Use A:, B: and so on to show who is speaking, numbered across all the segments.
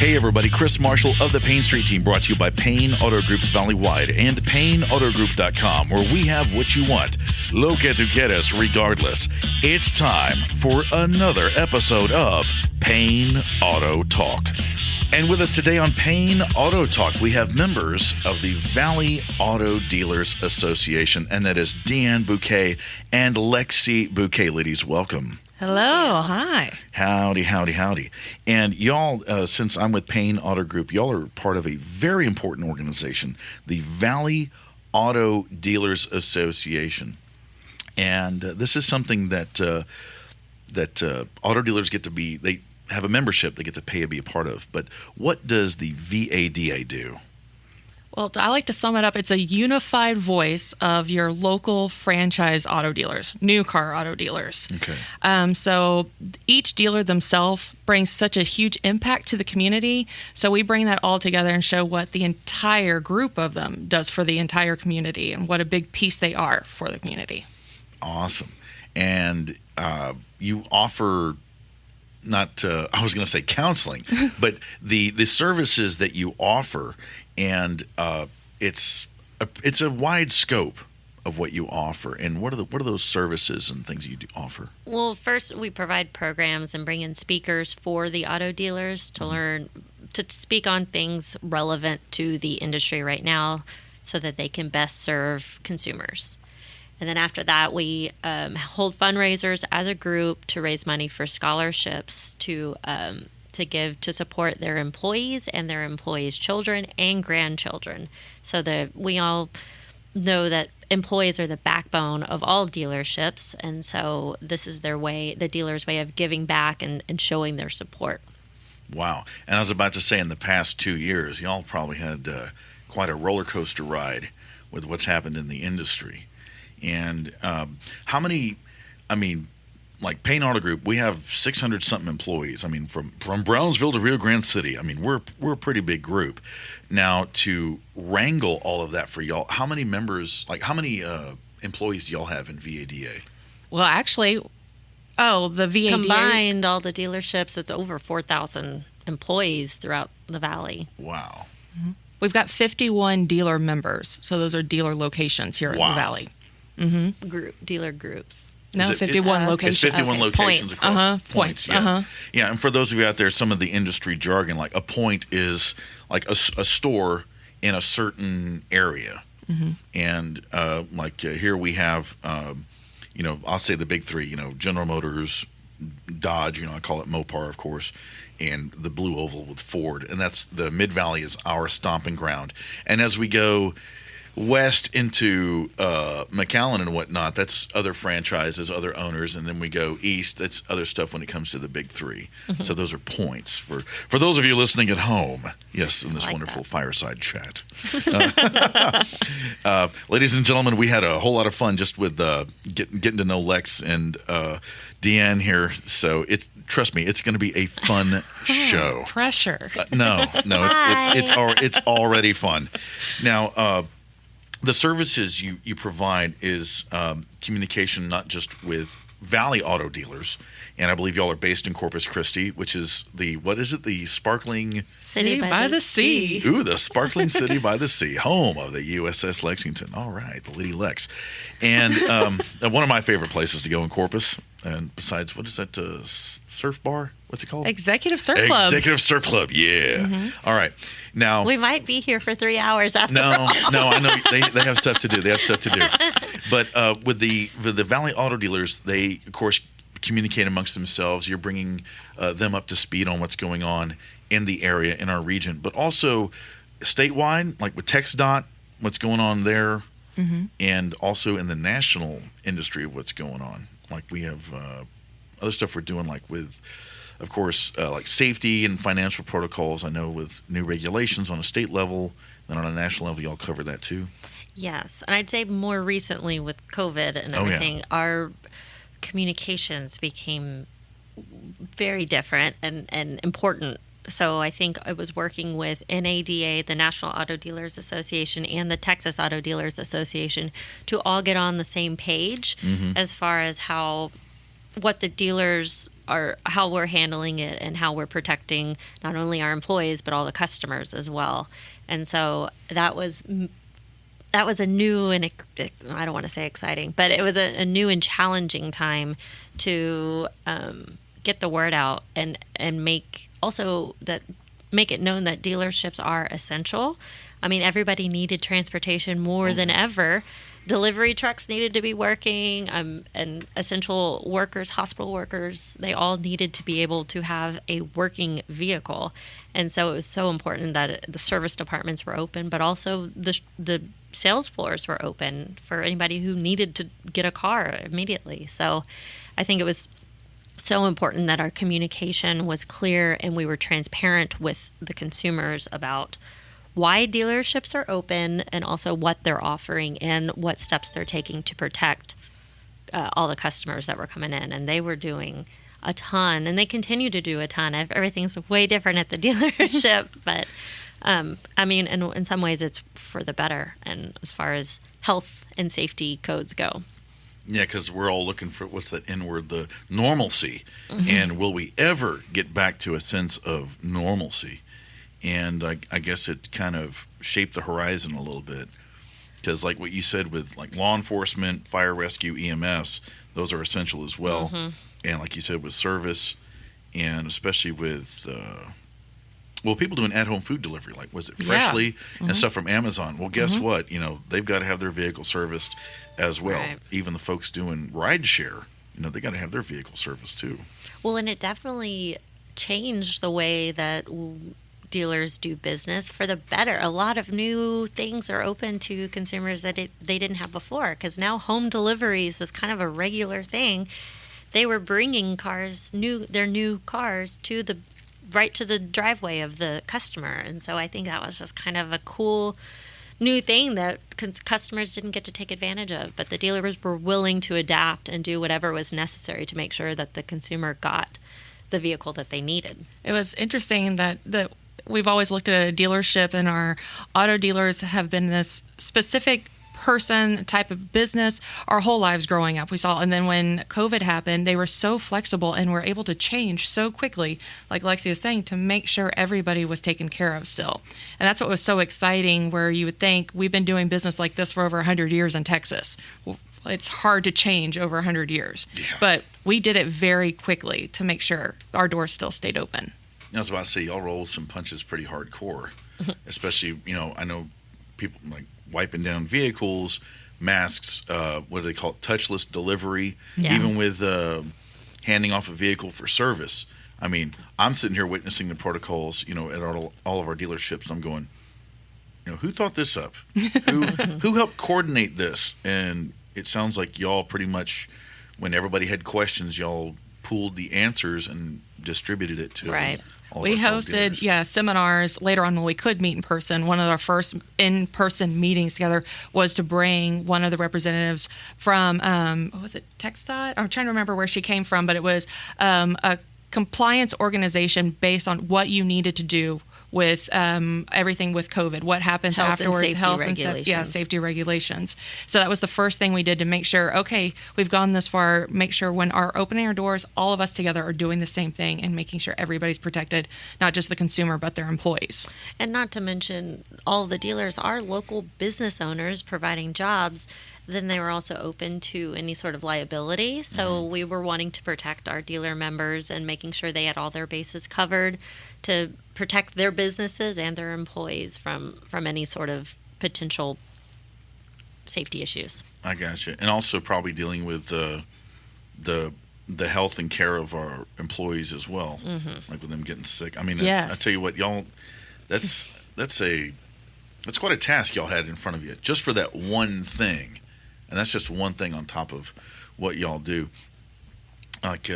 A: Hey everybody, Chris Marshall of the Payne Street Team, brought to you by Payne Auto Group Valley-wide and PayneAutoGroup.com, where we have what you want. Lo que tu quieres, regardless. It's time for another episode of Payne Auto Talk. And with us today on Payne Auto Talk, we have members of the Valley Auto Dealers Association, and that is Deanne Buquet and Lexi Buquet. Ladies, welcome.
B: Hello. Hi.
A: Howdy, howdy, howdy. And y'all, since I'm with Payne Auto Group, y'all are part of a very important organization, the Valley Auto Dealers Association. And this is something that auto dealers get to be, they have a membership they get to pay to be a part of. But what does the VADA do?
B: Well, I like to sum it up. It's a unified voice of your local franchise auto dealers, new car auto dealers.
A: Okay.
B: So each dealer themselves brings such a huge impact to the community. So we bring that all together and show what the entire group of them does for the entire community and what a big piece they are for the community.
A: Awesome. And you offer not, I was going to say counseling, but the services that you offer, and it's a wide scope of what you offer. And what are those services and things you do offer?
C: Well, first we provide programs and bring in speakers for the auto dealers to learn to speak on things relevant to the industry right now, so that they can best serve consumers. And then after that, we hold fundraisers as a group to raise money for scholarships to give to support their employees and their employees' children and grandchildren. So that we all know that employees are the backbone of all dealerships, and so this is their way, the dealer's way of giving back and showing their support.
A: Wow. And I was about to say, in the past 2 years, y'all probably had quite a roller coaster ride with what's happened in the industry. And how many, like Payne Auto Group, we have 600-something employees. I mean, from Brownsville to Rio Grande City. I mean, we're a pretty big group. Now, to wrangle all of that for y'all, how many members, like how many employees do y'all have in VADA?
B: Well, actually, the VADA.
C: Combined, all the dealerships, it's over 4,000 employees throughout the valley.
A: Wow.
B: Mm-hmm. We've got 51 dealer members. So those are dealer locations here in the valley. Mm-hmm.
C: Dealer groups.
B: No, 51 locations.
A: It's 51 locations
B: points.
A: across points. Yeah. Yeah, and for those of you out there, some of the industry jargon, like a point is like a store in a certain area. Mm-hmm. And here we have, I'll say the big three, General Motors, Dodge, I call it Mopar, of course, and the Blue Oval with Ford. And that's the Mid-Valley is our stomping ground. And as we go west into McAllen and whatnot, that's other franchises, other owners, and then we go east, that's other stuff when it comes to the big three. Mm-hmm. So those are points for those of you listening at home. Yes, in this wonderful fireside chat. Ladies and gentlemen, we had a whole lot of fun just with getting to know Lex and Deanne here. So trust me, it's going to be a fun show.
B: Pressure.
A: No, it's already fun. Now, the services you provide is communication not just with Valley Auto Dealers, and I believe y'all are based in Corpus Christi, which is the sparkling
C: City by the sea.
A: Ooh, the sparkling city by the sea, home of the USS Lexington. All right, the Lady Lex. And one of my favorite places to go in Corpus, and besides, what is that, surf bar? What's it called?
B: Executive Surf Club.
A: Executive Surf Club, yeah. Mm-hmm. All right. Now,
C: we might be here for 3 hours after
A: all. No, I know they have stuff to do. But with the Valley Auto Dealers, they, of course, communicate amongst themselves. You're bringing them up to speed on what's going on in the area, in our region, but also statewide, like with TxDOT, what's going on there, mm-hmm. and also in the national industry of what's going on. Like we have other stuff we're doing, like with, of course, like safety and financial protocols. I know with new regulations on a state level, then on a national level, y'all cover that too.
C: Yes, and I'd say more recently with COVID and everything, our communications became very different and important. So I think I was working with NADA, the National Auto Dealers Association, and the Texas Auto Dealers Association to all get on the same page, mm-hmm. as far as what the dealers how we're handling it and how we're protecting not only our employees but all the customers as well. And so that was a new and I don't want to say exciting, but it was a new and challenging time to get the word out and make it known that dealerships are essential. I mean, everybody needed transportation more than ever. Delivery trucks needed to be working, and essential workers, hospital workers, they all needed to be able to have a working vehicle. And so it was so important that the service departments were open, but also the sales floors were open for anybody who needed to get a car immediately. So I think it was so important that our communication was clear and we were transparent with the consumers about why dealerships are open and also what they're offering and what steps they're taking to protect all the customers that were coming in. And they were doing a ton, and they continue to do a ton. Everything's way different at the dealership, but I mean, in some ways it's for the better, and as far as health and safety codes go.
A: Yeah, because we're all looking for, what's that N word, the normalcy. And will we ever get back to a sense of normalcy? And I guess it kind of shaped the horizon a little bit, because like what you said with like law enforcement, fire rescue, EMS, those are essential as well. And like you said with service, and especially with people doing at-home food delivery, like was it Freshly and stuff from Amazon. Well, guess what? They've got to have their vehicle serviced as well. Right. Even the folks doing ride share, they got to have their vehicle serviced too. Well,
C: and it definitely changed the way that dealers do business for the better. A lot of new things are open to consumers that they didn't have before, because now home deliveries is kind of a regular thing. They were bringing their new cars right to the driveway of the customer. And so I think that was just kind of a cool new thing that customers didn't get to take advantage of, but the dealers were willing to adapt and do whatever was necessary to make sure that the consumer got the vehicle that they needed.
B: It was interesting that we've always looked at a dealership, and our auto dealers have been this specific person type of business our whole lives growing up. We saw, and then when COVID happened, they were so flexible and were able to change so quickly, like Lexi was saying, to make sure everybody was taken care of still. And that's what was so exciting, where you would think we've been doing business like this for over 100 years in Texas. It's hard to change over 100 years, but we did it very quickly to make sure our doors still stayed open.
A: I was about to say, y'all roll some punches pretty hardcore, especially, I know people like wiping down vehicles, masks, what do they call it, touchless delivery, even with handing off a vehicle for service. I mean, I'm sitting here witnessing the protocols, at all of our dealerships, and I'm going, who thought this up? Who helped coordinate this? And it sounds like y'all pretty much, when everybody had questions, y'all pooled the answers and distributed it to
B: we hosted seminars later on when we could meet in person. One of our first in-person meetings together was to bring one of the representatives from was it TxDOT? I'm trying to remember where she came from, but it was a compliance organization based on what you needed to do with everything with COVID, what happens afterwards, safety regulations. So that was the first thing we did to make sure, okay, we've gone this far, make sure when our opening our doors, all of us together are doing the same thing and making sure everybody's protected, not just the consumer, but their employees.
C: And not to mention, all the dealers are local business owners providing jobs. Then they were also open to any sort of liability. So we were wanting to protect our dealer members and making sure they had all their bases covered to protect their businesses and their employees from any sort of potential safety issues.
A: I gotcha. And also probably dealing with the health and care of our employees as well, like with them getting sick. I mean, I tell you what, y'all, that's quite a task y'all had in front of you just for that one thing. And that's just one thing on top of what y'all do. Like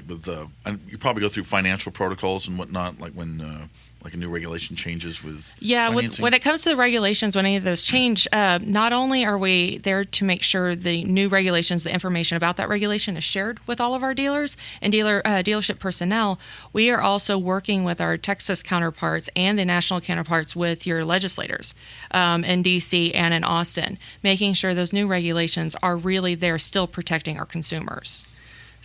A: with you probably go through financial protocols and whatnot, like when like a new regulation changes with financing.
B: When it comes to the regulations, when any of those change, not only are we there to make sure the new regulations, the information about that regulation is shared with all of our dealers and dealership personnel, we are also working with our Texas counterparts and the national counterparts with your legislators in D.C. and in Austin, making sure those new regulations are really there still protecting our consumers.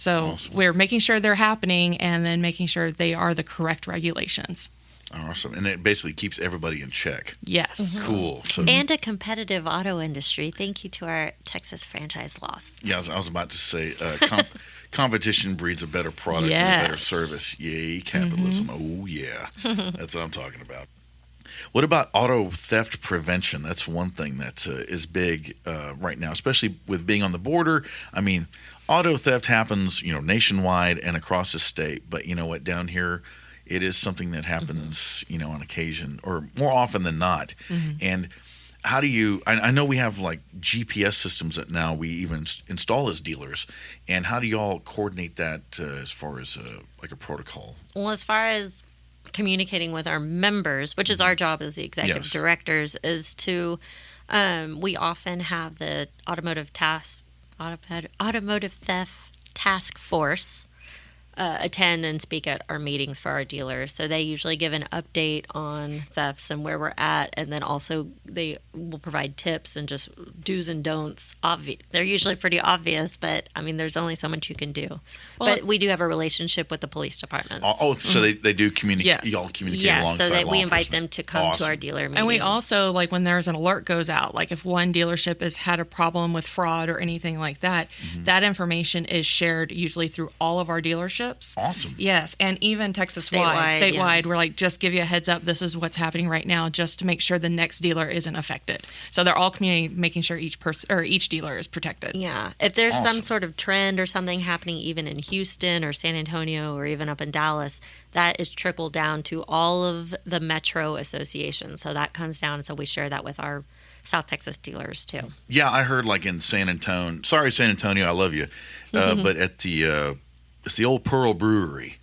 B: So
A: Awesome.
B: we're making sure they're happening and then making sure they are the correct regulations.
A: Awesome. And it basically keeps everybody in check.
B: Yes.
A: Cool. So,
C: And a competitive auto industry. Thank you to our Texas franchise laws.
A: yeah, I was about to say competition breeds a better product and a better
B: Yes.
A: service. Yay, capitalism. Oh, yeah. That's what I'm talking about. What about auto theft prevention? That's one thing that is big right now, especially with being on the border. I mean, auto theft happens, nationwide and across the state. But you know what? Down here, it is something that happens, on occasion or more often than not. And how do you? I know we have like GPS systems that now we even install as dealers. And how do y'all coordinate that as far as like a protocol?
C: Well, as far as communicating with our members, which is our job as the executive
A: Yes.
C: directors, is to we often have the automotive theft task force attend and speak at our meetings for our dealers. So they usually give an update on thefts and where we're at, and then also they will provide tips and just do's and don'ts. They're usually pretty obvious, but I mean, there's only so much you can do. But we do have a relationship with the police departments.
A: So they do communicate.
B: Yes.
A: Y'all communicate
C: Yes,
A: alongside
C: so that
A: law
C: we invite
A: enforcement.
C: them to come to our
A: Awesome.
C: dealer meetings.
B: And we also, like when there's an alert goes out, like if one dealership has had a problem with fraud or anything like that, that information is shared usually through all of our dealerships.
A: Awesome.
B: Yes, and even
C: Statewide,
B: statewide, we're like, just give you a heads up, this is what's happening right now, just to make sure the next dealer isn't affected. So they're all making sure each person or each dealer is protected.
C: Yeah. If there's
A: Awesome.
C: some sort of trend or something happening even in Houston or San Antonio or even up in Dallas, that is trickled down to all of the metro associations. So that comes down. So we share that with our South Texas dealers too.
A: Yeah, I heard like in San Antonio. Sorry, San Antonio, I love you. But at the it's the old Pearl Brewery,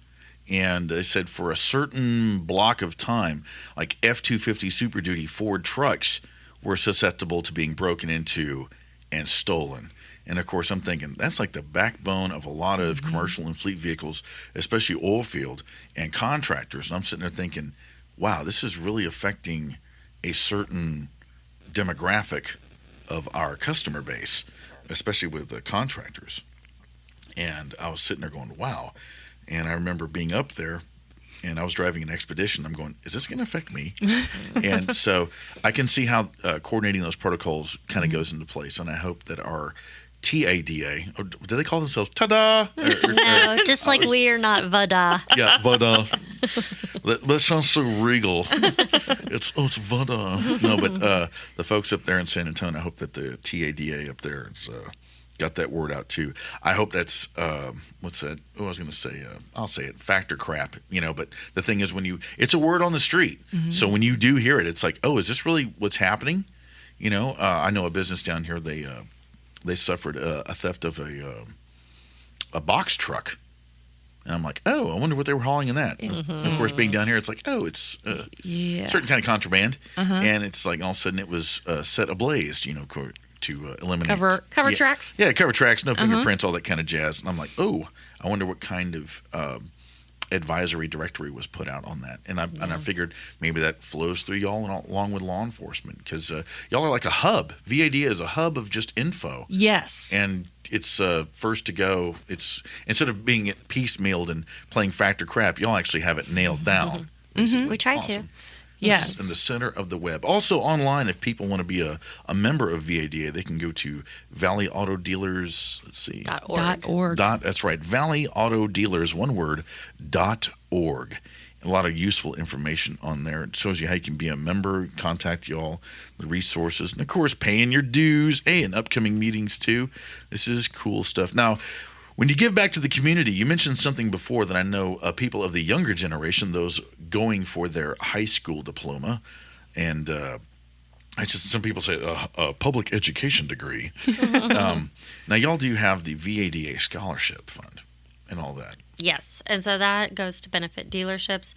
A: and they said for a certain block of time, like F-250 Super Duty Ford trucks were susceptible to being broken into and stolen. And of course, I'm thinking that's like the backbone of a lot of commercial and fleet vehicles, especially oil field and contractors. And I'm sitting there thinking, wow, this is really affecting a certain demographic of our customer base, especially with the contractors. And I was sitting there going, wow. And I remember being up there and I was driving an Expedition. I'm going, is this going to affect me? And so I can see how coordinating those protocols kind of goes into place. And I hope that our TADA, or do they call themselves TADA?
C: No, just like we are not VADA.
A: Yeah, VADA. That sounds so regal. It's VADA. No, but the folks up there in San Antonio, I hope that the TADA up there is got that word out too. I hope that's what's that? Oh, I was going to say, I'll say it, factor crap. But the thing is, it's a word on the street. So when you do hear it, it's like, oh, is this really what's happening? I know a business down here. They suffered a theft of a box truck. And I'm like, oh, I wonder what they were hauling in that. And of course, being down here, it's like, oh, it's certain kind of contraband. And it's like all of a sudden it was set ablaze, to eliminate.
B: Cover tracks?
A: Yeah, cover tracks, no fingerprints, all that kind of jazz. And I'm like, oh, I wonder what kind of advisory directory was put out on that. And I figured maybe that flows through y'all along with law enforcement because y'all are like a hub. VADA is a hub of just info.
B: Yes.
A: And it's first to go. It's instead of being piecemealed and playing factor crap, y'all actually have it nailed down.
C: We try to.
A: Awesome.
B: Yes.
A: In the center of the web. Also online, if people want to be a member of VADA, they can go to Valley Auto Dealers. Let's see.
B: .org.
A: That's right. Valley Auto Dealers, one word, .org. A lot of useful information on there. It shows you how you can be a member, contact y'all, the resources, and of course, paying your dues. Hey, and upcoming meetings too. This is cool stuff. Now, when you give back to the community, you mentioned something before that I know people of the younger generation, those going for their high school diploma, and some people say a public education degree. Now, y'all do have the VADA Scholarship Fund and all that.
C: Yes, and so that goes to benefit dealerships,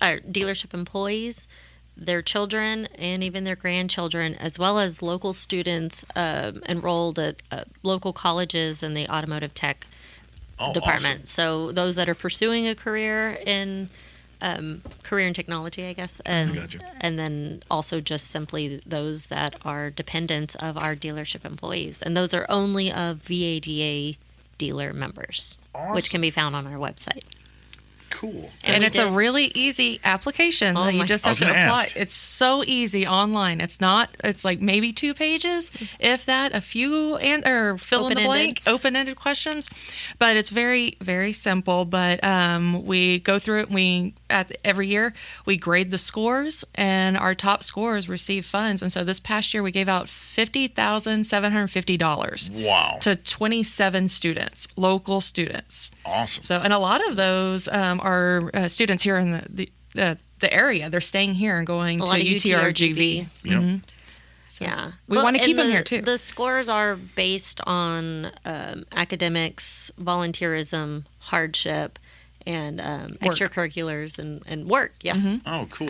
C: dealership employees, their children, and even their grandchildren, as well as local students enrolled at local colleges in the automotive tech department.
A: Awesome.
C: So those that are pursuing a career in technology, I guess,
A: Gotcha.
C: and then also just simply those that are dependents of our dealership employees, and those are only of VADA dealer members,
A: Awesome.
C: which can be found on our website.
A: Cool.
B: And it's a really easy application that you just have to apply. It's so easy online. It's like maybe 2 pages, if that, a few or fill in the blank, open-ended questions. But it's very, very simple. But we go through it. Every year we grade the scores, and our top scorers receive funds. And so this past year we gave out $50,750.
A: Wow.
B: To 27 students, local students.
A: Awesome.
B: So, and a lot of those are students here in the area. They're staying here and going to UTRGV.
A: Yep.
B: Mm-hmm. So
C: yeah.
B: we want to keep them here too.
C: The scores are based on academics, volunteerism, hardship, and extracurriculars and work. Yes.
B: Mm-hmm.
A: Oh, cool.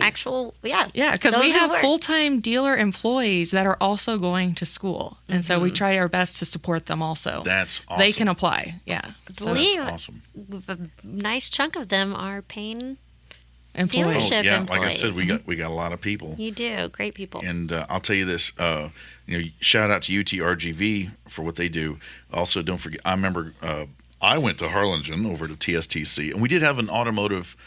B: Yeah, because we have full-time dealer employees that are also going to school, and so we try our best to support them also.
A: That's awesome.
B: They can apply. Yeah.
C: I believe
A: that's awesome.
C: A nice chunk of them are Payne
B: employees.
C: dealership
A: yeah,
C: employees.
A: like I said, we got a lot of people.
C: You do. Great people.
A: And I'll tell you this, shout out to UTRGV for what they do. Also, don't forget, I remember I went to Harlingen over to TSTC, and we did have an automotive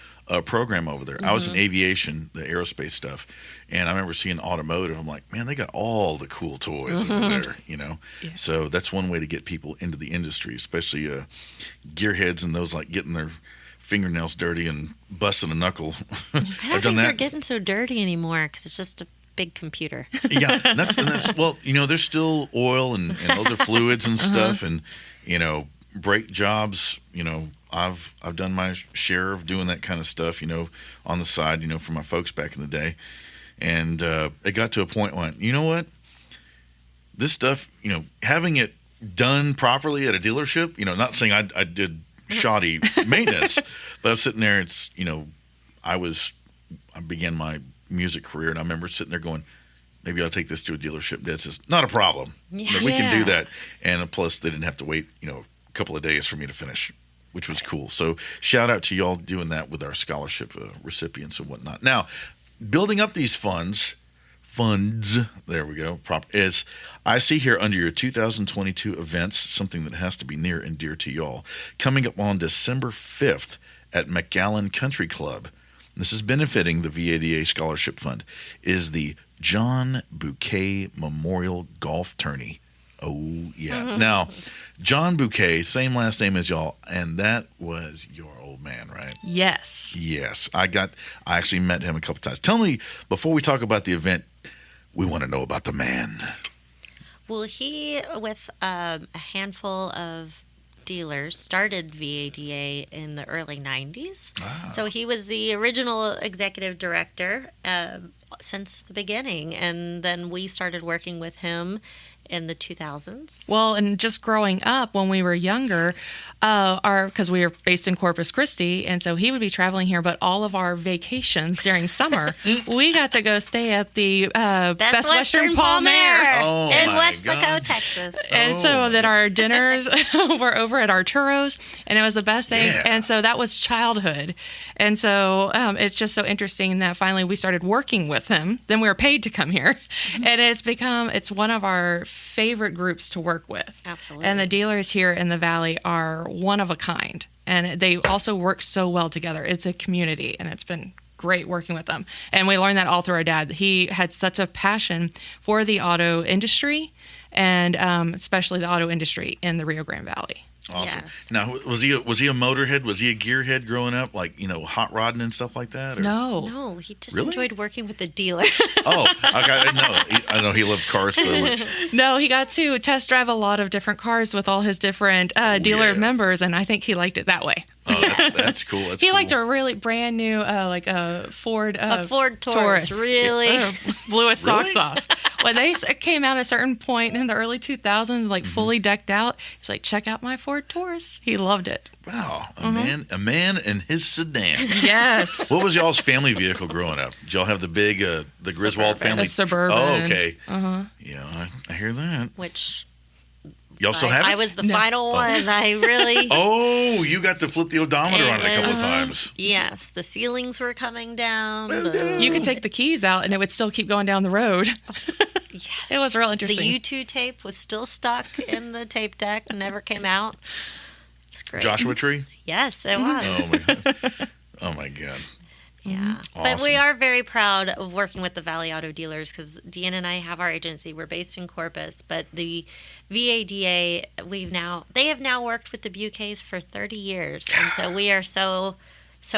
A: program over there. I was in aviation, the aerospace stuff, and I remember seeing automotive. I'm like, man, they got all the cool toys over there, Yeah. So that's one way to get people into the industry, especially gearheads and those like getting their fingernails dirty and busting a knuckle.
C: I don't think they're getting so dirty anymore because it's just a big computer.
A: Yeah, and that's well, there's still oil and other fluids and stuff, and brake jobs. I've done my share of doing that kind of stuff, on the side, for my folks back in the day, and it got to a point when, you know what, this stuff, having it done properly at a dealership, not saying I did shoddy maintenance, but I'm sitting there. It's I began my music career, and I remember sitting there going, maybe I'll take this to a dealership. That's just not a problem. Yeah. We can do that. And plus, they didn't have to wait, a couple of days for me to finish, which was cool. So shout out to y'all doing that with our scholarship recipients and whatnot. Now, building up these funds, there we go, is I see here under your 2022 events, something that has to be near and dear to y'all. Coming up on December 5th at McAllen Country Club, this is benefiting the VADA Scholarship Fund, is the John Buquet Memorial Golf Tourney. Oh, yeah. Now, John Buquet, same last name as y'all, and that was your old man, right?
B: Yes.
A: Yes. I actually met him a couple times. Tell me, before we talk about the event, we want to know about the man.
C: Well, he, with a handful of dealers, started VADA in the early 90s. Wow. So he was the original executive director since the beginning, and then we started working with him in the 2000s.
B: Well, and just growing up when we were younger, because we were based in Corpus Christi, and so he would be traveling here, but all of our vacations during summer, we got to go stay at the Best Western Palmair
C: in Westlaco, Texas.
B: And so that our dinners were over at Arturo's, and it was the best thing. Yeah. And so that was childhood. And so it's just so interesting that finally we started working with him. Then we were paid to come here. And it's one of our favorite groups to work with.
C: Absolutely.
B: And the dealers here in the Valley are one of a kind. And they also work so well together. It's a community, and it's been great working with them. And we learned that all through our dad. He had such a passion for the auto industry, and especially the auto industry in the Rio Grande Valley.
A: Awesome.
C: Yes.
A: Now, was he a motorhead? Was he a gearhead growing up, like hot rodding and stuff like that? Or?
C: No, he just enjoyed working with the dealers.
A: Oh, I know he loved cars so much.
B: No, he got to test drive a lot of different cars with all his different dealer members, and I think he liked it that way.
A: Oh, that's cool.
B: He liked a really brand new, like a Ford.
C: A Ford Taurus. Really
B: blew his socks off when they came out at a certain point in the early 2000s, like fully decked out. He's like, "Check out my Ford Taurus." He loved it.
A: Wow, a man and his sedan.
B: Yes.
A: What was y'all's family vehicle growing up? Did y'all have the big, the Griswold family?
B: A Suburban.
A: Oh, okay. Yeah, I hear that.
C: Which.
A: Y'all still have it?
C: I was the final one. I really...
A: Oh, you got to flip the odometer on it a couple of times.
C: Yes, the ceilings were coming down.
B: You could take the keys out and it would still keep going down the road.
C: Yes.
B: It was real interesting.
C: The U2 tape was still stuck in the tape deck and never came out. It's great.
A: Joshua Tree?
C: Yes, it was.
A: Oh, my God. Oh, my God.
C: Yeah.
A: Awesome.
C: But we are very proud of working with the Valley Auto Dealers because Deanna and I have our agency. We're based in Corpus, but the VADA, they have now worked with the Buquets for 30 years. And so we are so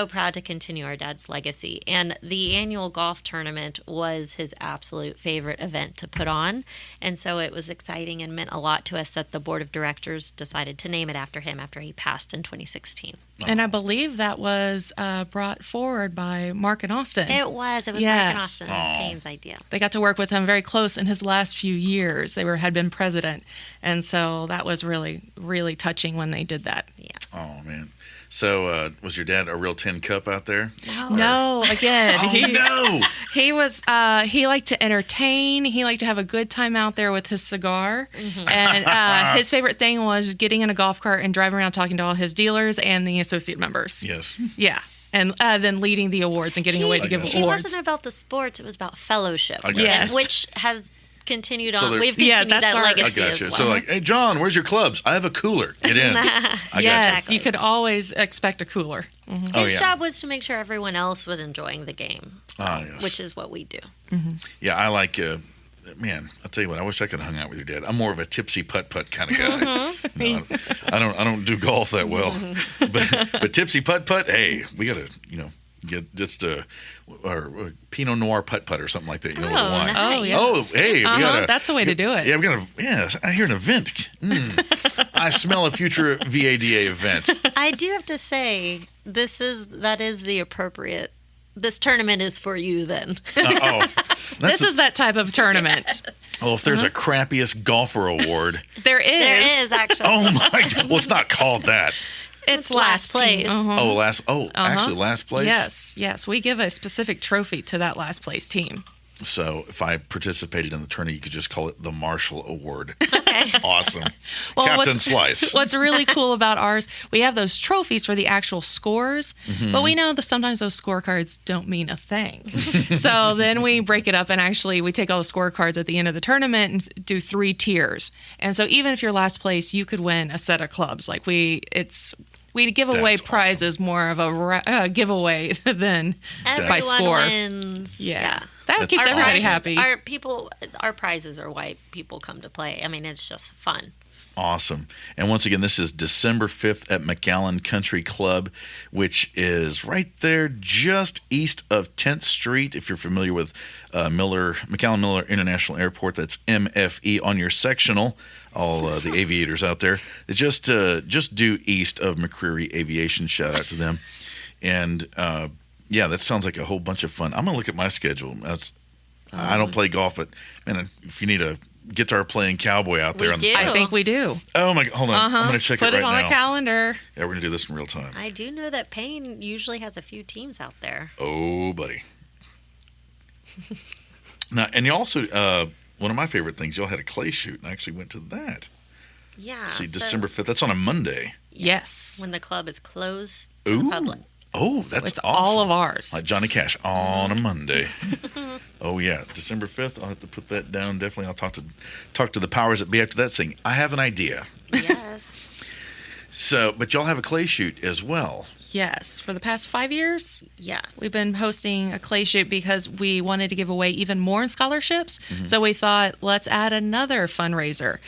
C: proud to continue our dad's legacy. And the annual golf tournament was his absolute favorite event to put on. And so it was exciting and meant a lot to us that the board of directors decided to name it after him after he passed in 2016.
B: And I believe that was brought forward by Mark and Austin.
C: It was Mark and Austin Payne's idea.
B: They got to work with him very close in his last few years. They had been president. And so that was really, really touching when they did that.
C: Yes.
A: Oh, man. So, was your dad a real tin cup out there?
B: No, again.
A: No!
B: He was, he liked to entertain. He liked to have a good time out there with his cigar. Mm-hmm. And his favorite thing was getting in a golf cart and driving around talking to all his dealers and the associate members.
A: Yes.
B: Yeah. And then leading the awards and getting away to give awards.
C: It wasn't about the sports. It was about fellowship.
B: Yes.
C: Which has continued on.
A: So
C: we've continued that legacy
A: I got
C: as
A: you.
C: well.
A: So like, hey, John, where's your clubs? I have a cooler. Get in.
B: Yes, you could always expect a cooler.
C: Mm-hmm. His job was to make sure everyone else was enjoying the game,
A: yes.
C: which is what we do.
B: Mm-hmm.
A: Yeah, I like, man, I'll tell you what, I wish I could have hung out with your dad. I'm more of a tipsy putt-putt kind of guy.
C: Mm-hmm.
A: No, I don't do golf that well. But tipsy putt-putt, hey, we got to, get just or Pinot Noir putt-putt or something like that, with the wine.
B: Nice. Oh, yes.
A: Oh, hey, we got
B: that's the way to do it.
A: Yeah, I hear an event. I smell a future VADA event.
C: I do have to say, that is the appropriate. This tournament is for you then.
B: This is that type of tournament. Yes.
A: Oh, if there's a crappiest golfer award.
B: There is.
C: There is, actually.
A: Oh, my God. Well, it's not called that.
B: It's last place.
A: Actually last place?
B: Yes. We give a specific trophy to that last place team.
A: So if I participated in the tourney, you could just call it the Marshall Award.
C: Okay.
A: Awesome. Captain Slice.
B: What's really cool about ours, we have those trophies for the actual scores, but we know that sometimes those scorecards don't mean a thing. So then we break it up and actually we take all the scorecards at the end of the tournament and do 3 tiers. And so even if you're last place, you could win a set of clubs. Like we give away prizes more of a giveaway than by score.
C: Wins.
B: Yeah. That keeps everybody happy.
C: Our prizes are why people come to play. I mean, it's just fun.
A: Awesome. And once again, this is December 5th at McAllen Country Club, which is right there just east of 10th Street. If you're familiar with McAllen Miller International Airport, that's MFE on your sectional. All the aviators out there. It's just due east of McCreary Aviation. Shout out to them. And that sounds like a whole bunch of fun. I'm going to look at my schedule. I don't play golf, but man, if you need a guitar playing cowboy out there on the side.
B: I think we do.
A: Oh my God, hold on. I'm going to check it right now.
B: Put it on the calendar.
A: Yeah, we're going to do this in real time.
C: I do know that Payne usually has a few teams out there.
A: Oh, buddy. Now, and you also, one of my favorite things, y'all had a clay shoot, and I actually went to that.
C: Yeah.
A: Let's see, December 5th. That's on a Monday.
B: Yes.
C: When the club is closed to the public.
A: Oh, that's
B: it's
A: awesome.
B: all of ours.
A: Like Johnny Cash on a Monday. Oh yeah, December 5th. I'll have to put that down. Definitely, I'll talk to the powers that be after that. Saying I have an idea.
C: Yes.
A: So, but y'all have a clay shoot as well.
B: Yes, for the past 5 years.
C: Yes,
B: we've been hosting a clay shoot because we wanted to give away even more in scholarships. Mm-hmm. So we thought, let's add another fundraiser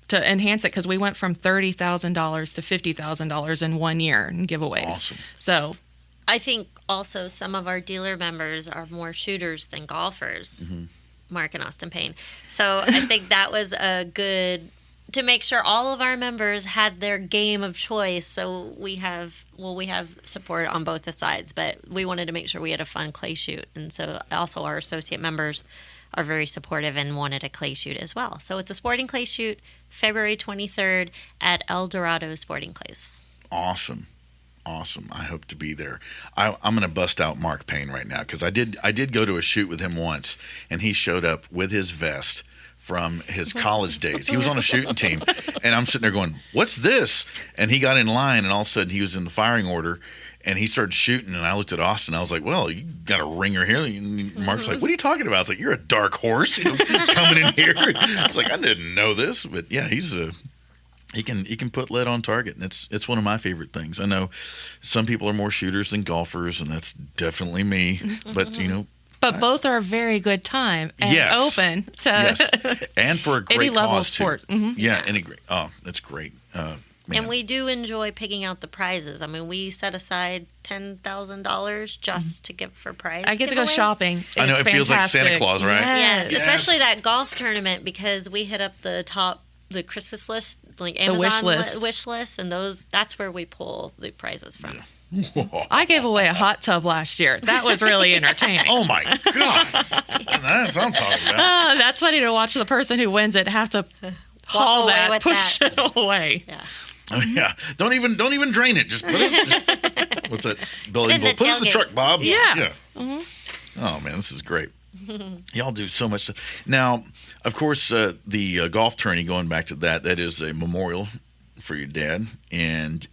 B: to enhance it, because we went from $30,000 to $50,000 in 1 year in giveaways.
A: Awesome.
B: So
C: I think also some of our dealer members are more shooters than golfers, Mark and Austin Payne. So I think that was a good, to make sure all of our members had their game of choice. So we have support on both the sides, but we wanted to make sure we had a fun clay shoot. And so also our associate members are very supportive and wanted a clay shoot as well. So it's a sporting clay shoot, February 23rd at El Dorado Sporting Clays.
A: Awesome. I hope to be there. I'm going to bust out Mark Payne right now, because I did go to a shoot with him once, and he showed up with his vest from his college days. He was on a shooting team, and I'm sitting there going, what's this? And he got in line, and all of a sudden he was in the firing order, and he started shooting, and I looked at Austin. I was like, well, you got a ringer here. And Mark's like, what are you talking about? It's like, you're a dark horse coming in here. It's like, I didn't know this. But, yeah, he's He can put lead on target, and it's one of my favorite things. I know some people are more shooters than golfers, and that's definitely me. But
B: But both are a very good time and open to
A: and for a great
B: any level of
A: cause,
B: sport.
A: Too.
B: Mm-hmm.
A: Yeah, any great. Oh, that's great.
C: And we do enjoy picking out the prizes. I mean, we set aside $10,000 just to give for prize.
B: I get to go
C: giveaways.
B: shopping.
A: I know,
B: It's
A: it feels like Santa
B: fantastic.
A: Claus, right?
C: Yes,
B: Yes.
C: especially that golf tournament, because we hit up the Christmas list, like Amazon wish list, and that's where we pull the prizes from.
B: I gave away a hot tub last year. That was really entertaining.
A: Oh my God, that's what I'm talking about.
B: That's funny to watch the person who wins it have to haul
C: away
B: that,
C: with
B: push
C: that.
B: it away.
C: Yeah.
A: Oh, yeah, don't even drain it. Just put it. What's that? Billy,
C: Put it in the
A: put it in the
C: tailgate.
A: truck, Bob.
B: Yeah.
A: Oh man, this is great. Y'all do so much stuff. Now, of course, the golf tourney. Going back to that is a memorial for your dad, and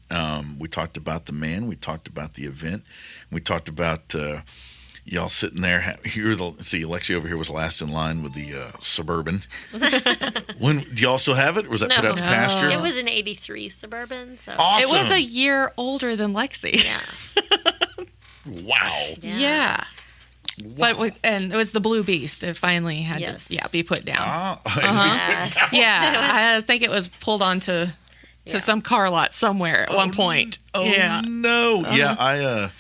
A: we talked about the man. We talked about the event. We talked about y'all sitting there. See, Lexi over here was last in line with the Suburban. Do y'all still have it? Or was that put out to
C: No.
A: pasture?
C: It was an '83 Suburban, so
A: Awesome.
B: It was a year older than Lexi.
C: yeah.
A: Wow.
B: Yeah. But and it was the Blue Beast. It finally had to be put down.
A: Ah.
B: Yeah, I think it was pulled onto some car lot somewhere at one point.
A: Oh
B: yeah.
A: no! Yeah, I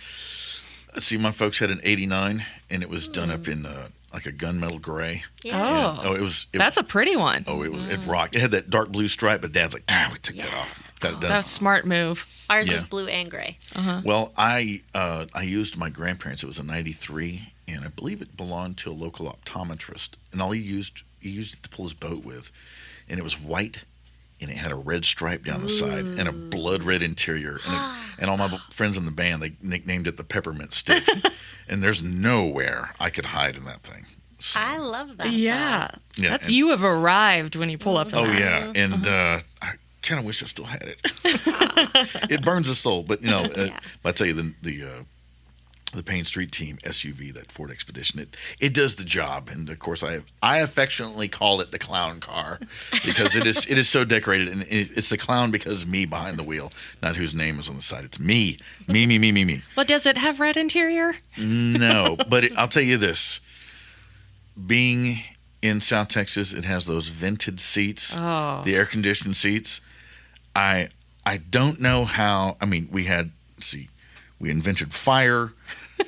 A: see. My folks had an '89, and it was done up in like a gunmetal gray.
C: Yeah.
B: Oh,
A: It was.
B: that's a pretty one.
A: Oh, it rocked. It had that dark blue stripe, but Dad's like, we took that off. Got it done.
B: That's a smart move.
C: Ours was blue and gray.
A: Well, I used my grandparents. It was a '93, and I believe it belonged to a local optometrist. And all he used it to pull his boat with, and it was white, and it had a red stripe down the side and a blood red interior. And all my friends in the band, they nicknamed it the peppermint stick. And there's nowhere I could hide in that thing. So,
C: I love that.
B: Yeah.
A: Yeah,
B: That's
A: and-
B: you have arrived when you pull up.
A: oh
B: in that.
A: yeah, and I kind of wish I still had it. It burns the soul, but I tell you the Payne Street Team SUV, that Ford Expedition, it does the job. And of course, I affectionately call it the clown car because it is so decorated, and it's the clown because of me behind the wheel, not whose name is on the side. It's me.
B: Well, does it have red interior?
A: No, but I'll tell you this: being in South Texas, it has those vented seats, the air conditioned seats. I don't know how. I mean, we invented fire,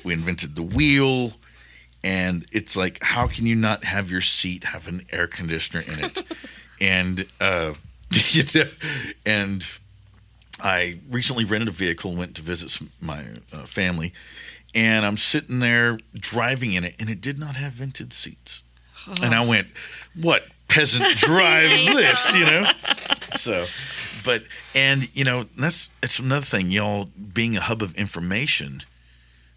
A: we invented the wheel, and it's like, how can you not have your seat have an air conditioner in it? And and I recently rented a vehicle, went to visit my family, and I'm sitting there driving in it, and it did not have vented seats. And I went, what peasant drives this, So, but, and, it's another thing, y'all being a hub of information,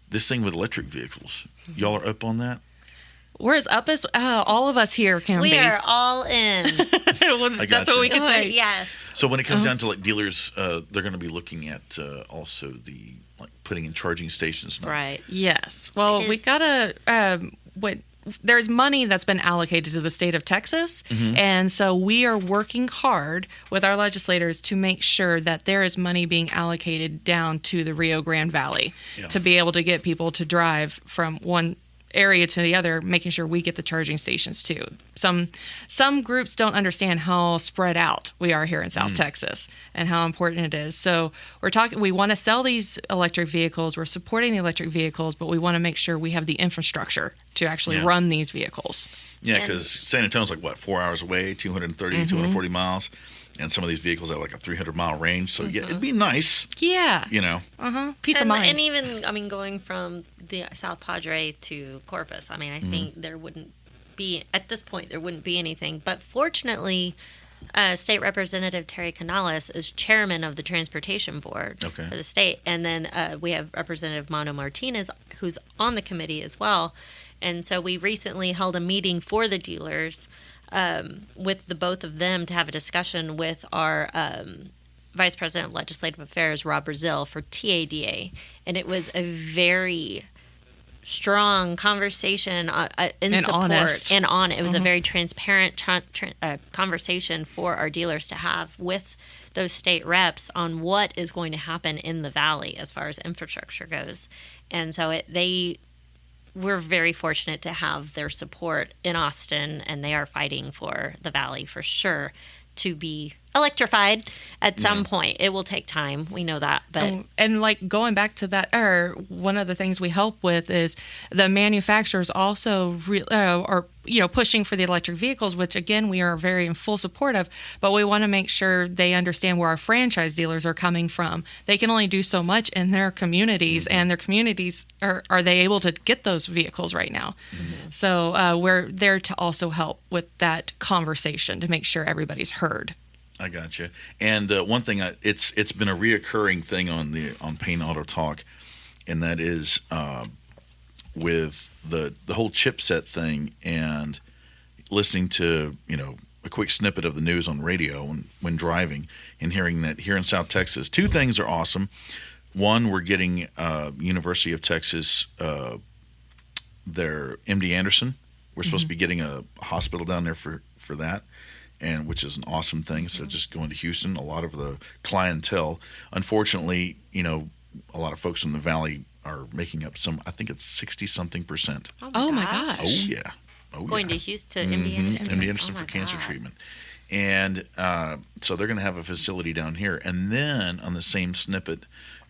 A: this thing with electric vehicles, y'all are up on that?
B: We're as up as all of us here can be.
C: We are all in.
B: Well, that's what we can say.
C: Yes.
A: So when it comes down to like dealers, they're going to be looking at also the putting in charging stations.
C: Right.
B: Yes. Well, we gotta. There's money that's been allocated to the state of Texas, and so we are working hard with our legislators to make sure that there is money being allocated down to the Rio Grande Valley to be able to get people to drive from one area to the other, making sure we get the charging stations too. Some groups don't understand how spread out we are here in South Texas and how important it is. So we want to sell these electric vehicles. We're supporting the electric vehicles, but we want to make sure we have the infrastructure to actually run these vehicles.
A: Yeah, because San Antonio's 4 hours away, 230, 240 miles. And some of these vehicles have a 300-mile range. So, yeah, it'd be nice.
B: Yeah. Peace of mind.
C: And even, going from the South Padre to Corpus, I think there wouldn't be, at this point, there wouldn't be anything. But fortunately, State Representative Terry Canales is chairman of the Transportation Board for the state. And then we have Representative Mano Martinez, who's on the committee as well. And so we recently held a meeting for the dealers with the both of them to have a discussion with our Vice President of Legislative Affairs, Rob Brazil, for TADA. And it was a very strong conversation in
B: And
C: support
B: honest.
C: and on. It was a very transparent conversation for our dealers to have with those state reps on what is going to happen in the valley as far as infrastructure goes. And so we're very fortunate to have their support in Austin, and they are fighting for the valley for sure to be electrified at some point. It will take time. We know that. But
B: and like going back to that, or one of the things we help with is the manufacturers also are pushing for the electric vehicles, which again we are very in full support of. But we want to make sure they understand where our franchise dealers are coming from. They can only do so much in their communities, and their communities are they able to get those vehicles right now? So we're there to also help with that conversation to make sure everybody's heard.
A: I got you. And one thing, it's been a reoccurring thing on Payne Auto Talk, and that is with the whole chipset thing and listening to a quick snippet of the news on radio when driving and hearing that here in South Texas, two things are awesome. One, we're getting University of Texas their MD Anderson. We're supposed to be getting a hospital down there for that. And which is an awesome thing. So just going to Houston, a lot of the clientele, unfortunately, a lot of folks from the valley are making up I think it's 60-something%.
B: Oh my gosh.
A: Oh yeah.
C: Going to Houston, MD Anderson.
A: MD Anderson for cancer treatment. And so they're going to have a facility down here. And then on the same snippet,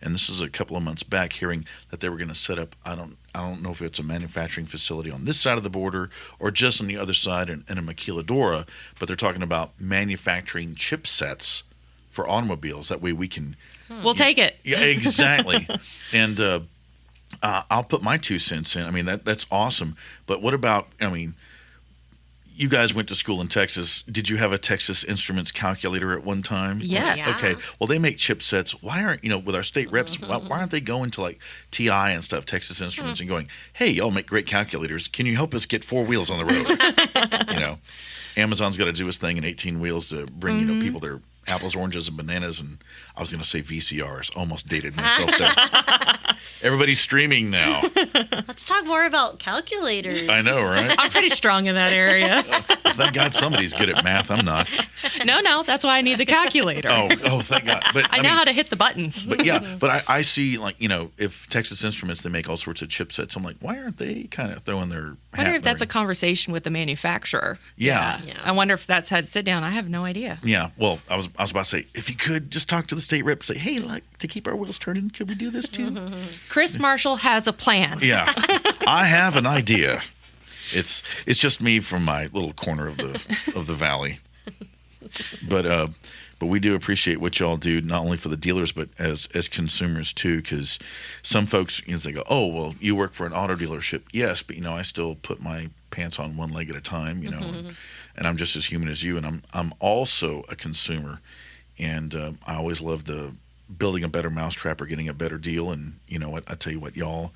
A: and this is a couple of months back, hearing that they were going to set up, I don't know if it's a manufacturing facility on this side of the border or just on the other side in a maquiladora, but they're talking about manufacturing chipsets for automobiles. That way we can...
B: We'll take it.
A: Yeah, exactly. And I'll put my 2 cents in. I mean, that's awesome. But what about, you guys went to school in Texas. Did you have a Texas Instruments calculator at one time?
B: Yes.
C: Yeah.
A: Okay. Well, they make chipsets. Why aren't, with our state reps, why aren't they going to like TI and stuff, Texas Instruments, and going, hey, y'all make great calculators. Can you help us get 4 wheels on the road? Amazon's got to do its thing in 18 wheels to bring, people their apples, oranges, and bananas. And I was going to say VCRs. Almost dated myself there. Everybody's streaming now.
C: Let's talk more about calculators.
A: I know, right?
B: I'm pretty strong in that area.
A: Thank God somebody's good at math. I'm not.
B: No, that's why I need the calculator.
A: Oh, thank God. But
B: I know how to hit the buttons.
A: But I see, like, if Texas Instruments, they make all sorts of chipsets. I'm like, why aren't they kind of throwing their
B: I wonder if that's a conversation with the manufacturer.
A: Yeah.
B: I wonder if that's had to sit down. I have no idea.
A: Yeah. Well, I was about to say, if you could just talk to the state rep, say, hey, like, to keep our wheels turning, could we do this too?
B: Chris Marshall has a plan.
A: Yeah. I have an idea. It's just me from my little corner of the valley. But we do appreciate what y'all do, not only for the dealers, but as consumers too, because some folks, they go, oh, well, you work for an auto dealership. Yes, but, I still put my pants on one leg at a time, and I'm just as human as you. And I'm also a consumer. And I always love building a better mousetrap or getting a better deal. And you know what? I tell you what, y'all,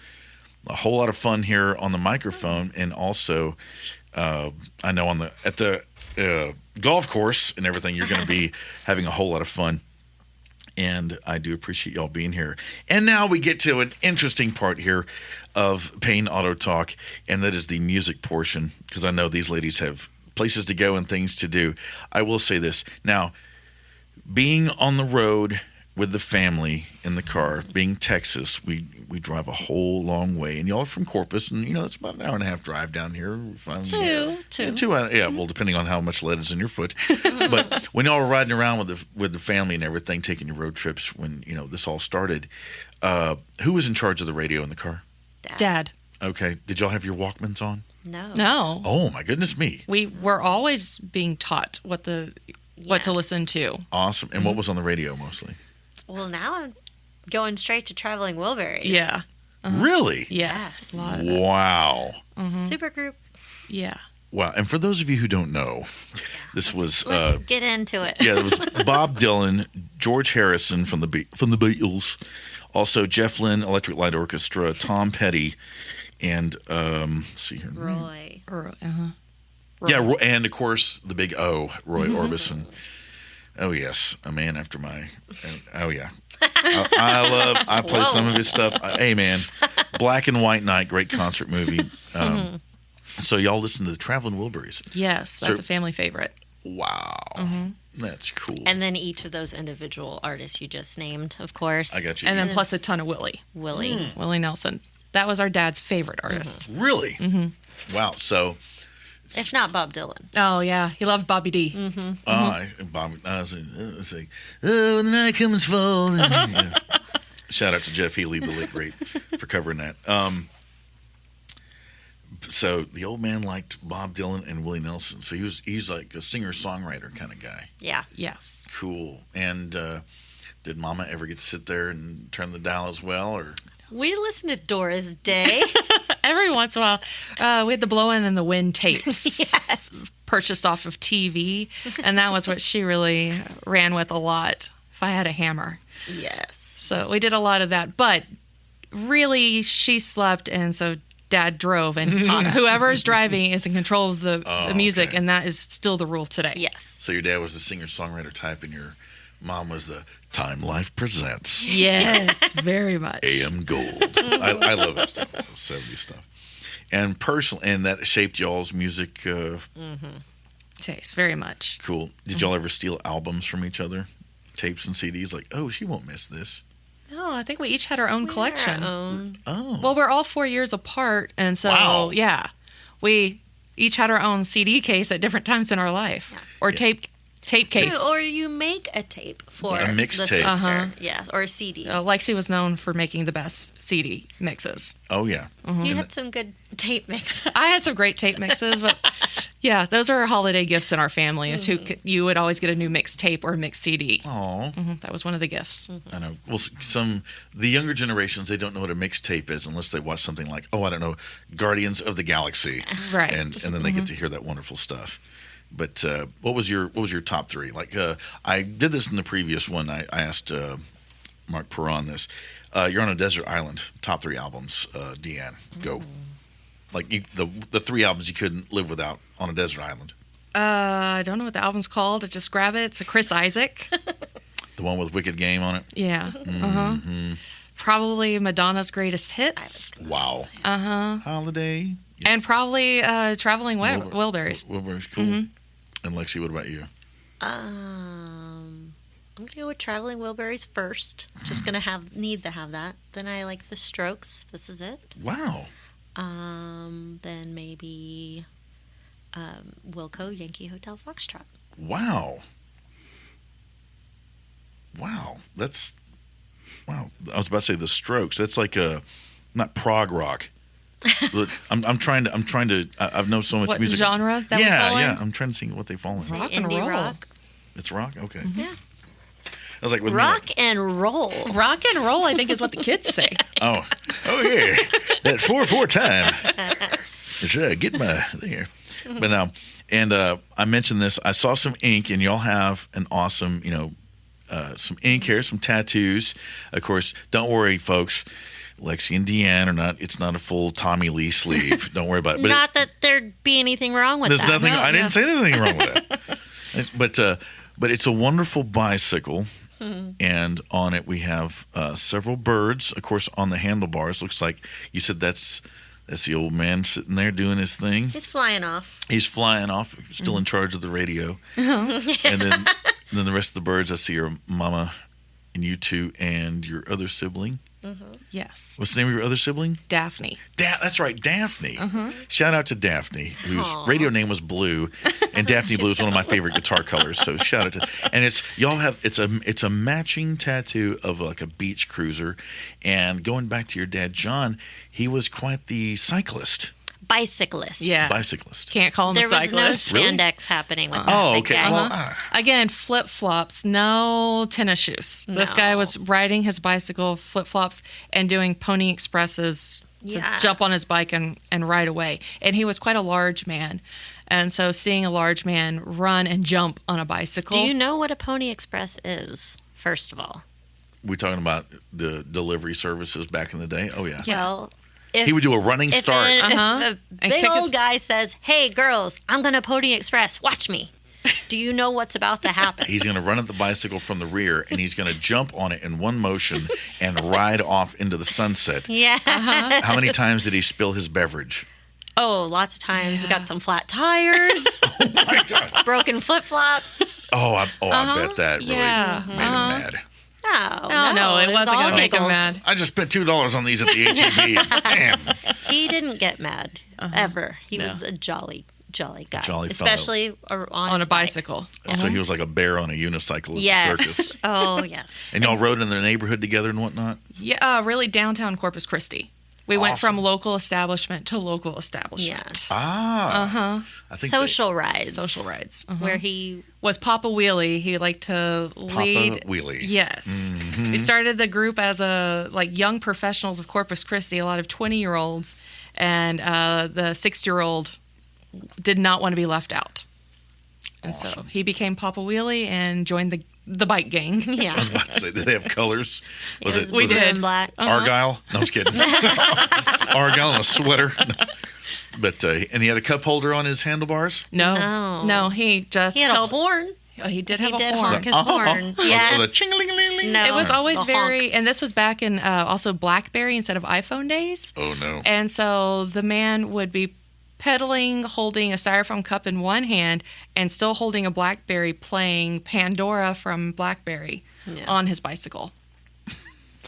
A: a whole lot of fun here on the microphone. And also, I know at the golf course and everything, you're going to be having a whole lot of fun. And I do appreciate y'all being here. And now we get to an interesting part here of Payne Auto Talk, and that is the music portion, because I know these ladies have places to go and things to do. I will say this. Now, being on the road with the family in the car, being Texas, we drive a whole long way. And y'all are from Corpus, and, it's about an hour and a half drive down here. Two. Well, depending on how much lead is in your foot. But when y'all were riding around with the family and everything, taking your road trips when, this all started, who was in charge of the radio in the car?
B: Dad.
A: Okay. Did y'all have your Walkmans on?
B: No.
A: Oh, my goodness me.
B: We were always being taught what to listen to.
A: Awesome. And what was on the radio mostly?
C: Well, now I'm going straight to Traveling Wilburys.
B: Yeah.
A: Really?
B: Yes.
A: Wow.
C: Supergroup.
B: Yeah.
A: Wow. And for those of you who don't know, this was...
C: Let's get into it.
A: Yeah, it was Bob Dylan, George Harrison from the Beatles, also Jeff Lynne, Electric Light Orchestra, Tom Petty, and let's see here.
C: Roy.
A: Yeah, and of course the big O, Roy Orbison. Oh yes, a man after my. Oh yeah, I play some of his stuff. Hey man, Black and White Night, great concert movie. So y'all listen to the Traveling Wilburys.
B: Yes, that's a family favorite.
A: Wow. That's cool.
C: And then each of those individual artists you just named, of course.
A: I got you.
B: And then plus a ton of Willie Nelson. That was our dad's favorite artist.
A: Really? Wow. So,
C: If not Bob Dylan.
B: Oh, yeah. He loved Bobby D.
A: Bob, I was like, oh, when the night comes fall. Yeah. Shout out to Jeff Healy, the late great, for covering that. So the old man liked Bob Dylan and Willie Nelson. So he's like a singer-songwriter kind of guy.
C: Yeah.
B: Yes.
A: Cool. And did Mama ever get to sit there and turn the dial as well, or?
C: We listened to Doris Day.
B: Every once in a while, we had the Blowin' in the Wind tapes purchased off of TV, and that was what she really ran with a lot. If I had a hammer.
C: Yes.
B: So we did a lot of that, but really she slept, and so Dad drove, and whoever's driving is in control of the music,
A: okay.
B: and that is still the rule today.
C: Yes.
A: So your dad was the singer-songwriter type, and your mom was the Time Life Presents.
B: Yes, very much.
A: AM Gold. I love that stuff, 70s stuff. And and that shaped y'all's music.
B: Taste, very much.
A: Cool. Did y'all ever steal albums from each other? Tapes and CDs? Like, oh, she won't miss this.
B: No, I think we each had our own collection.
A: Oh.
B: Well, we're all 4 years apart, and so,
A: Wow.
B: yeah, we each had our own CD case at different times in our life, or tape case.
C: True, or you make a tape for
A: A
C: the
A: mixtape.
C: sister. Yes, or a CD.
B: Lexi was known for making the best CD mixes.
A: Oh, yeah.
C: You had some good tape mix.
B: I had some great tape mixes, but yeah, those are holiday gifts in our family. Is you would always get a new mixed tape or a mixed CD.
A: Oh.
B: That was one of the gifts.
A: I know. Well, the younger generations, they don't know what a mixtape is unless they watch something like, I don't know, Guardians of the Galaxy.
B: Right.
A: And then they get to hear that wonderful stuff. But what was your top three? Like I did this in the previous one. I asked Mark Perron this. You're on a desert island. Top three albums. Deanne, go. Like the three albums you couldn't live without on a desert island.
B: I don't know what the album's called. Just grab it. It's a Chris Isaac.
A: The one with Wicked Game on it.
B: Yeah. Probably Madonna's Greatest Hits.
A: Wow. Holiday. Yeah.
B: And probably Traveling Wilburys.
A: Wilburys, cool. And Lexi, what about you?
C: I'm gonna go with Traveling Wilburys first. Just gonna need to have that. Then I like the Strokes. This Is It.
A: Wow.
C: Then maybe Wilco, Yankee Hotel Foxtrot.
A: Wow. That's wow. I was about to say the Strokes. That's like not prog rock. I'm trying to. I've known so much
B: What
A: music.
B: genre that would fall in?
A: Yeah. I'm trying to think what they fall in.
B: Rock and
C: Indie
B: roll.
C: rock.
A: It's rock. Okay.
C: Yeah.
A: I was like, with
C: Rock and roll.
B: Rock and roll, I think, is what the kids say.
A: Oh yeah, that 4/4 time. Sure, get my there. But now, and I mentioned this. I saw some ink, and y'all have an awesome, some ink here, some tattoos. Of course, don't worry, folks. Lexi and Deanne are not. It's not a full Tommy Lee sleeve. Don't worry about it. But
C: Not that there'd be anything wrong with
A: there's
C: that.
A: nothing.
B: No,
A: I didn't say there's anything wrong with that. But it's a wonderful bicycle, and on it we have several birds. Of course, on the handlebars, looks like you said that's the old man sitting there doing his thing.
C: He's flying off.
A: He's flying off, still in charge of the radio. And then the rest of the birds, I see your mama and you two and your other sibling.
B: Yes.
A: What's the name of your other sibling?
B: Daphne.
A: That's right, Daphne. Shout out to Daphne, whose radio name was Blue, and Daphne Blue is one of my favorite guitar colors. So shout out to. And it's a matching tattoo of like a beach cruiser, and going back to your dad John, he was quite the cyclist.
C: Bicyclist.
B: Yeah.
A: Bicyclist.
B: Can't call him
C: There
B: a
C: was no
B: cyclist.
C: spandex happening with that.
A: Oh,
C: big
A: okay.
C: guy.
A: Well,
B: Again, flip-flops, no tennis shoes. This guy was riding his bicycle, flip-flops, and doing Pony Expresses to jump on his bike and ride away. And he was quite a large man. And so seeing a large man run and jump on a bicycle.
C: Do you know what a Pony Express is, first of all?
A: we talking about the delivery services back in the day? Oh yeah.
C: Well,
A: He would do a running start.
C: If a
B: And
C: big
B: kick
C: old
B: his-
C: guy says, "Hey, girls, I'm going to Pony Express. Watch me." Do you know what's about to happen?
A: He's going to run at the bicycle from the rear, and he's going to jump on it in one motion and ride off into the sunset.
C: Yeah.
A: How many times did he spill his beverage?
C: Oh, lots of times. We got some flat tires.
A: Oh my God.
C: Broken flip-flops.
A: I bet that really made him mad.
B: No, it wasn't going to make him mad.
A: I just spent $2 on these at the HEB. Damn.
C: He didn't get mad ever. He was a jolly guy,
A: jolly fellow.
C: especially on
B: a bicycle.
A: So he was like a bear on a unicycle at
C: Yes.
A: the circus.
C: Oh, yes.
A: And y'all rode in their neighborhood together and whatnot?
B: Yeah, really downtown Corpus Christi. We went
A: Awesome.
B: from local establishment to local establishment.
C: Yes.
A: I think
C: Social rides.
B: Social rides.
C: Where he
B: Was Papa Wheelie. He liked to lead.
A: Papa Wheelie.
B: Yes. We started the group as young professionals of Corpus Christi, a lot of 20-year-olds, and the 6-year-old did not want to be left out. And so
A: Awesome.
B: he became Papa Wheelie and joined the bike gang.
A: I
C: yeah.
A: was about to say, did they have colors? Was it
B: We
A: was
B: did.
A: it
C: And black.
A: Argyle? No, I was kidding. Argyle and a sweater. But and he had a cup holder on his handlebars?
C: No.
B: He just
C: He had a
B: held.
C: horn.
B: He did
C: He
B: have a
C: did
B: horn.
C: honk his horn.
A: Oh,
C: Yes.
A: the ching-a-ling-a-ling-ling.
C: No.
B: It was always
C: The
B: very,
C: honk.
B: and this was back in also BlackBerry instead of iPhone days.
A: Oh, no.
B: And so the man would be pedaling, holding a styrofoam cup in one hand, and still holding a BlackBerry, playing Pandora from BlackBerry on his bicycle,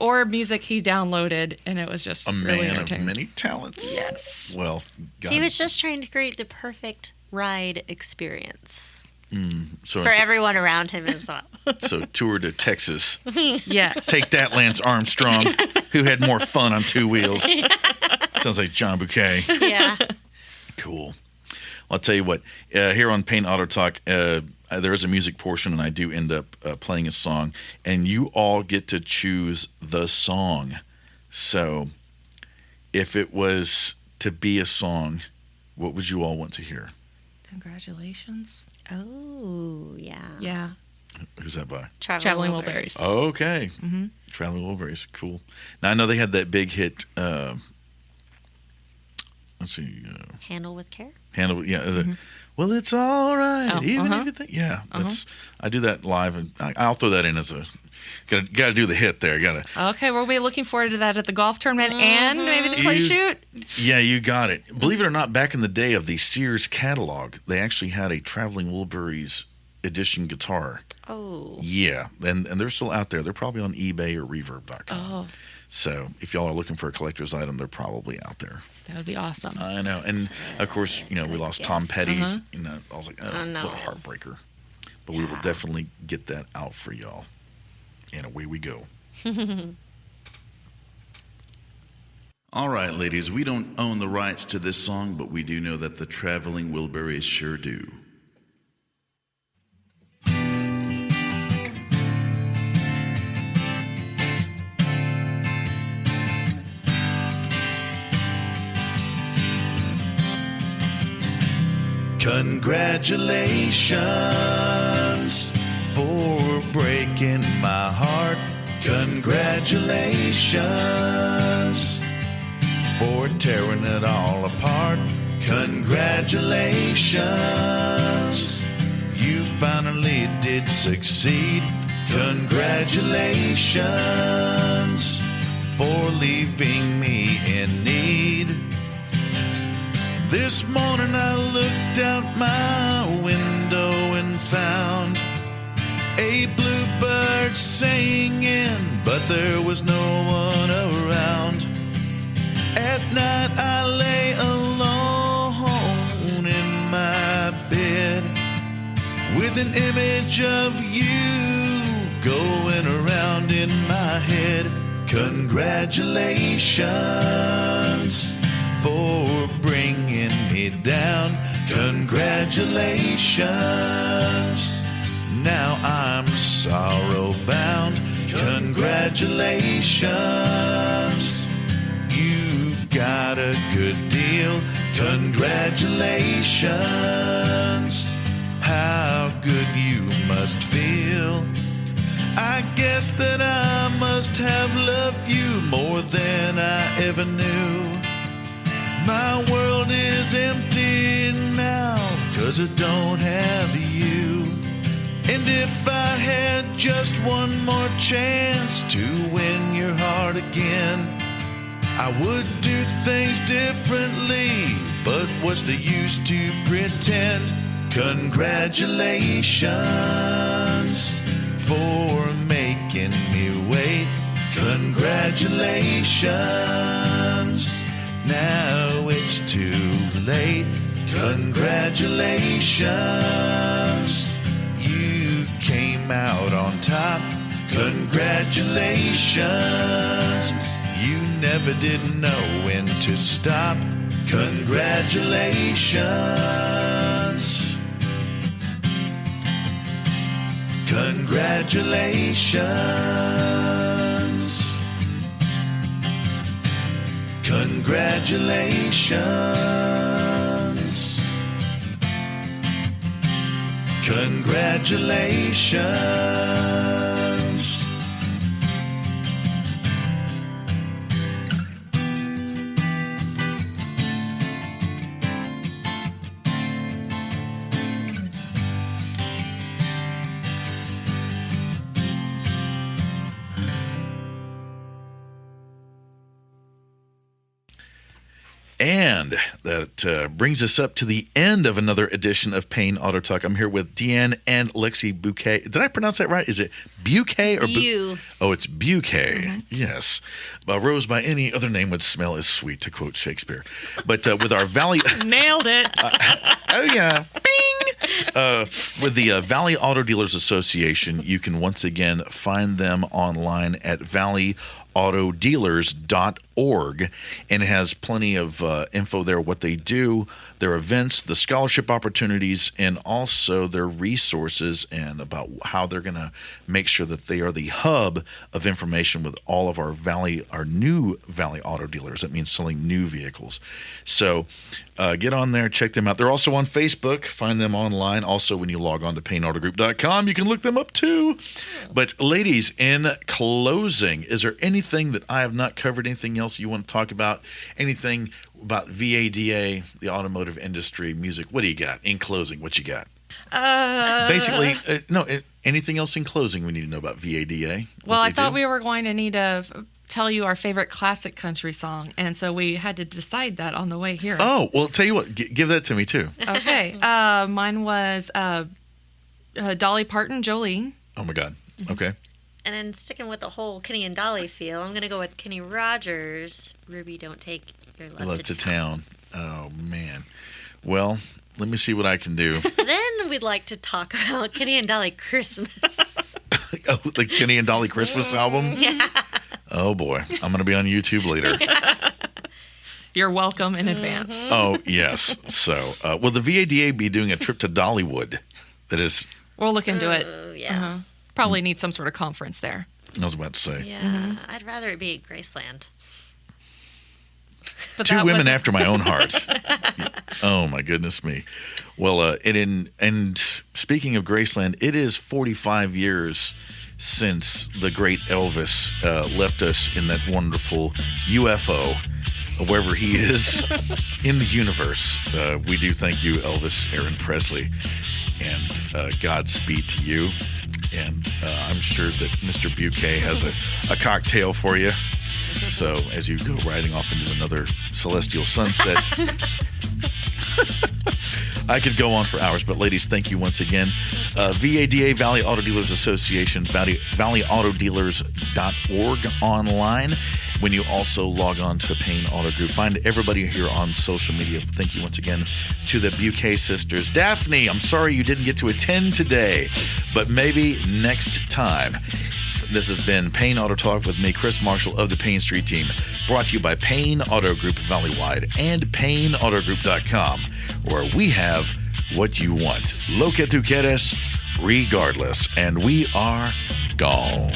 B: or music he downloaded, and it was just
A: A
B: really
A: man of
B: entertaining.
A: many talents.
B: Yes.
A: Well, God.
C: He was just trying to create the perfect ride experience
A: so,
C: for everyone around him as well.
A: so tour to Texas.
B: Yes.
A: Take that, Lance Armstrong, who had more fun on two wheels. Sounds like John Buquet.
C: Yeah.
A: Cool. Well, I'll tell you what. Here on Payne Auto Talk, there is a music portion, and I do end up playing a song, and you all get to choose the song. So, if it was to be a song, what would you all want to hear?
B: Congratulations.
C: Oh, yeah.
B: Yeah.
A: Who's that by?
B: Traveling Wilburys.
A: Okay. Traveling Wilburys. Cool. Now, I know they had that big hit. Let's see.
C: Handle with care.
A: Handle. Yeah. Well, it's all right.
B: Oh,
A: even if you think. Yeah. That's. I do that live, and I'll throw that in as a. Got to do the hit there. Got to.
B: Okay, we'll be looking forward to that at the golf tournament and maybe the clay shoot.
A: Yeah, you got it. Believe it or not, back in the day of the Sears catalog, they actually had a Traveling Wilburys edition guitar.
C: Oh.
A: Yeah, and they're still out there. They're probably on eBay or Reverb.com.
B: Oh,
A: So if y'all are looking for a collector's item, they're probably out there.
B: that would be awesome.
A: I know. And of course, we lost Tom Petty. I was like,
C: I know.
A: what a heartbreaker. But we will definitely get that out for y'all. And away we go. All right, ladies, we don't own the rights to this song, but we do know that the Traveling Wilburys sure do. Congratulations for breaking my heart. Congratulations for tearing it all apart. Congratulations, you finally did succeed. Congratulations for leaving me in need. This morning I looked out my window and found a bluebird singing, but there was no one around. At night I lay alone in my bed with an image of you going around in my head. Congratulations for bringing me down. Congratulations, now I'm sorrow bound. Congratulations, you got a good deal. Congratulations, how good you must feel. I guess that I must have loved you more than I ever knew. My world is empty now, 'cause 'cause I don't have you. And if I had just one more chance to win your heart again, I would do things differently, but what's the use to pretend? Congratulations for making me wait. Congratulations, now it's too late. Congratulations, you came out on top. Congratulations, you never did know when to stop. Congratulations. Congratulations. Congratulations. Congratulations. And that brings us up to the end of another edition of Payne Auto Talk. I'm here with Deanne and Lexi Buquet. Did I pronounce that right? Is it Buquet or Oh, it's Buquet. Mm-hmm. Yes. Rose by any other name would smell as sweet, to quote Shakespeare. But with our Valley...
B: Nailed it.
A: Oh, yeah. Bing! With the Valley Auto Dealers Association, you can once again find them online at valleyautodealers.org, and it has plenty of info there, what they do, their events, the scholarship opportunities, and also their resources, and about how they're going to make sure that they are the hub of information with all of our new Valley Auto Dealers. That means selling new vehicles. So get on there, check them out. They're also on Facebook. Find them online. Also, when you log on to payneautogroup.com, you can look them up too. But ladies, in closing, is there anything that I have not covered? Anything else you want to talk about? Anything about VADA, the automotive industry, music? What do you got in closing? What you got? Basically, anything else in closing we need to know about VADA?
B: Well, I thought we were going to need to tell you our favorite classic country song, and so we had to decide that on the way here.
A: Oh, well, tell you what, give that to me too.
B: Okay. Mine was Dolly Parton, Jolene.
A: Oh my God. Okay.
C: And then sticking with the whole Kenny and Dolly feel, I'm going to go with Kenny Rogers, Ruby, Don't Take Your Love to Town.
A: Oh, man. Well, let me see what I can do.
C: Then we'd like to talk about Kenny and Dolly Christmas.
A: Oh, the Kenny and Dolly Christmas album?
C: Yeah.
A: Oh, boy. I'm going to be on YouTube later.
B: You're welcome in advance.
A: Oh, yes. So, will the VADA be doing a trip to Dollywood? That is...
B: We'll look into it.
C: Yeah.
B: Uh-huh. Probably need some sort of conference there.
A: I was about to say.
C: Yeah, I'd rather it be at Graceland.
B: But
A: two women after my own heart. Oh, my goodness me. Well, and speaking of Graceland, it is 45 years since the great Elvis left us in that wonderful UFO, wherever he is in the universe. We do thank you, Elvis Aaron Presley, and Godspeed to you. And I'm sure that Mr. Buquet has a cocktail for you. So as you go riding off into another celestial sunset, I could go on for hours. But ladies, thank you once again. VADA, Valley Auto Dealers Association, valleyautodealers.org online. When you also log on to Payne Auto Group, find everybody here on social media. Thank you once again to the Buquet Sisters. Daphne, I'm sorry you didn't get to attend today, but maybe next time. This has been Payne Auto Talk with me, Chris Marshall of the Payne Street Team, brought to you by Payne Auto Group Valleywide and PayneAutoGroup.com, where we have what you want. Lo que tú quieres, regardless. And we are gone.